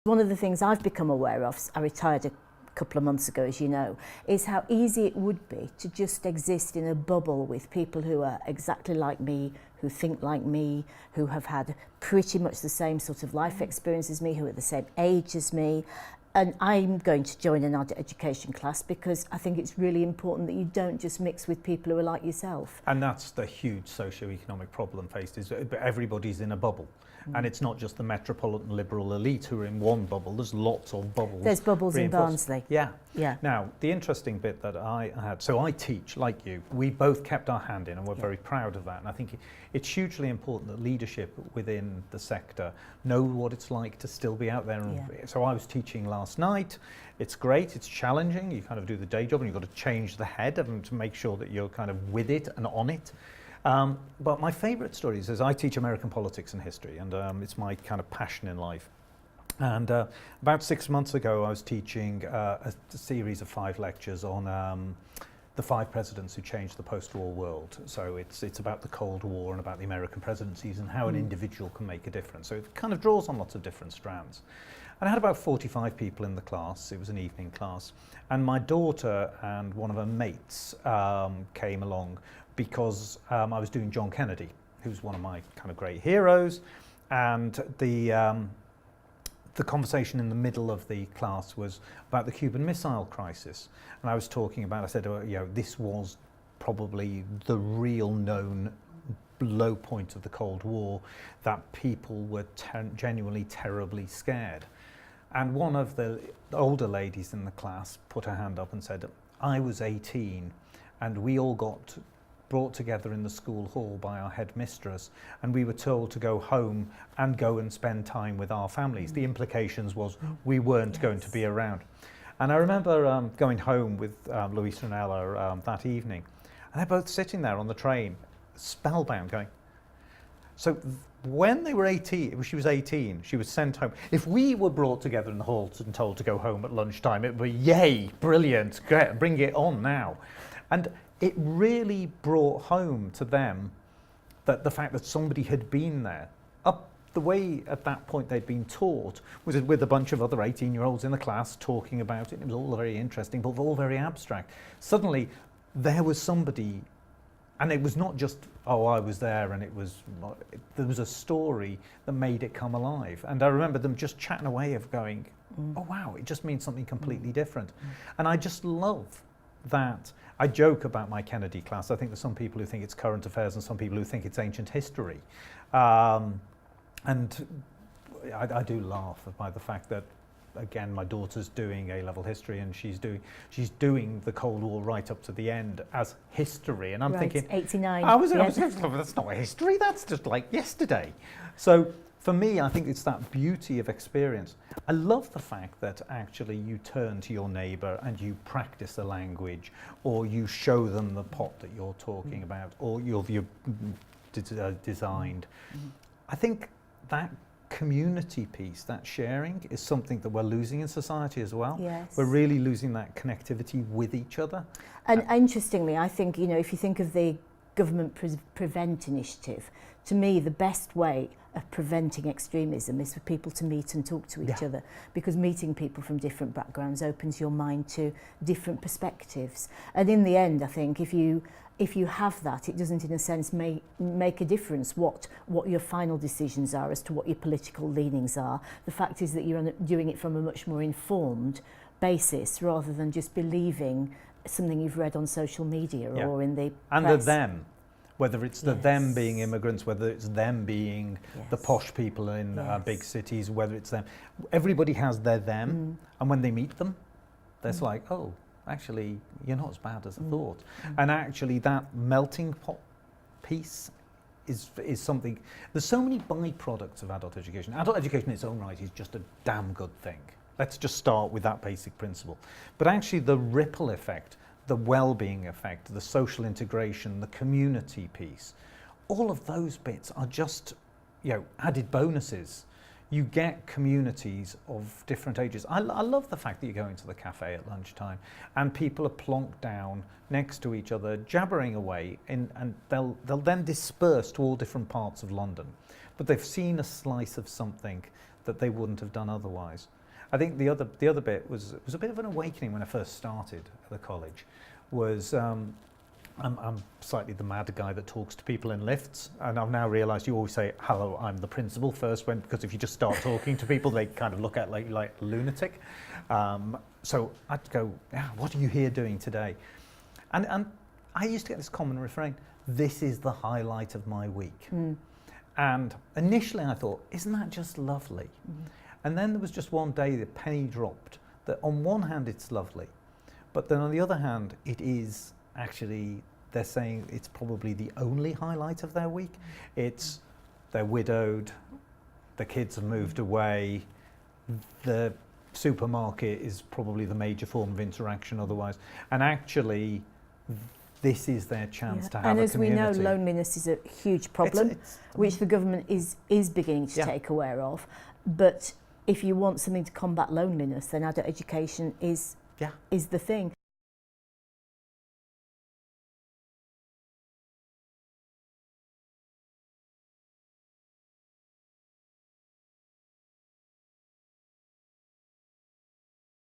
One of the things I've become aware of, I retired a couple of months ago, as you know, is how easy it would be to just exist in a bubble with people who are exactly like me, who think like me, who have had pretty much the same sort of life experience as me, who are the same age as me. And I'm going to join an adult education class because I think it's really important that you don't just mix with people who are like yourself. And that's the huge socio-economic problem faced, is that everybody's in a bubble. And it's not just the metropolitan liberal elite who are in one bubble, there's lots of bubbles. There's bubbles in Barnsley. Yeah. Yeah. Now, the interesting bit that I had, so I teach, like you, we both kept our hand in and we're very proud of that. And I think it's hugely important that leadership within the sector know what it's like to still be out there. And so I was teaching last night. It's great, it's challenging, you kind of do the day job and you've got to change the head and to make sure that you're kind of with it and on it. But my favourite story is I teach American politics and history, and it's my kind of passion in life. And about 6 months ago, I was teaching a series of 5 lectures on the 5 presidents who changed the post-war world. So it's about the Cold War and about the American presidencies and how an individual can make a difference. So it kind of draws on lots of different strands. And I had about 45 people in the class. It was an evening class. And my daughter and one of her mates came along because I was doing John Kennedy, who's one of my kind of great heroes. And the conversation in the middle of the class was about the Cuban Missile Crisis. And I was talking about, I said, this was probably the real known low point of the Cold War, that people were genuinely terribly scared. And one of the older ladies in the class put her hand up and said, I was 18 and we all got brought together in the school hall by our headmistress, and we were told to go home and go and spend time with our families. The implications was we weren't going to be around. And I remember going home with Louisa and Ella that evening, and they're both sitting there on the train, spellbound, going, so when they were 18, she was 18, she was sent home. If we were brought together in the hall and told to go home at lunchtime, it would be, yay, brilliant, great, bring it on now. And it really brought home to them that the fact that somebody had been there. Up the way at that point they'd been taught was with a bunch of other 18-year-olds in the class talking about it. It was all very interesting, but all very abstract. Suddenly, there was somebody, and it was not just, oh, I was there, and there was a story that made it come alive. And I remember them just chatting away of going, oh, wow, it just means something completely different. And I just love that. I joke about my Kennedy class. I think there's some people who think it's current affairs and some people who think it's ancient history. And I do laugh by the fact that, again, my daughter's doing A-level history and she's doing the Cold War right up to the end as history. And I'm thinking, 89. That's not history, that's just like yesterday. So for me, I think it's that beauty of experience. I love the fact that actually you turn to your neighbour and you practice the language, or you show them the pot that you're talking about, or you've designed. I think that community piece, that sharing, is something that we're losing in society as well. Yes. We're really losing that connectivity with each other. And interestingly, I think, if you think of the Government Prevent initiative, to me, the best way of preventing extremism is for people to meet and talk to each other, because meeting people from different backgrounds opens your mind to different perspectives. And in the end, I think if you have that, it doesn't in a sense make a difference what your final decisions are as to what your political leanings are. The fact is that you're doing it from a much more informed basis rather than just believing something you've read on social media or in the and press. the them. Whether it's the them being immigrants, whether it's them being the posh people in big cities, whether it's them. Everybody has their them, and when they meet them, they're like, oh, actually, you're not as bad as I thought. And actually, that melting pot piece is something. There's so many byproducts of adult education. Adult education in its own right is just a damn good thing. Let's just start with that basic principle. But actually, the ripple effect, the well-being effect, the social integration, the community piece, all of those bits are just, added bonuses. You get communities of different ages. I love the fact that you go into the cafe at lunchtime and people are plonked down next to each other, jabbering away, and they'll then disperse to all different parts of London. But they've seen a slice of something that they wouldn't have done otherwise. I think the other bit was a bit of an awakening when I first started at the college. I'm slightly the mad guy that talks to people in lifts, and I've now realised you always say, hello, I'm the principal first, because if you just start talking to people, they kind of look at like a lunatic. So I'd go, what are you here doing today? And I used to get this common refrain, this is the highlight of my week. And initially I thought, isn't that just lovely? And then there was just one day the penny dropped, that on one hand it's lovely, but then on the other hand it is actually, they're saying it's probably the only highlight of their week. It's they're widowed, the kids have moved away, the supermarket is probably the major form of interaction otherwise, and actually this is their chance to have and a as community. we know, loneliness is a huge problem, which the government is beginning to take aware of. But if you want something to combat loneliness, then adult education is the thing.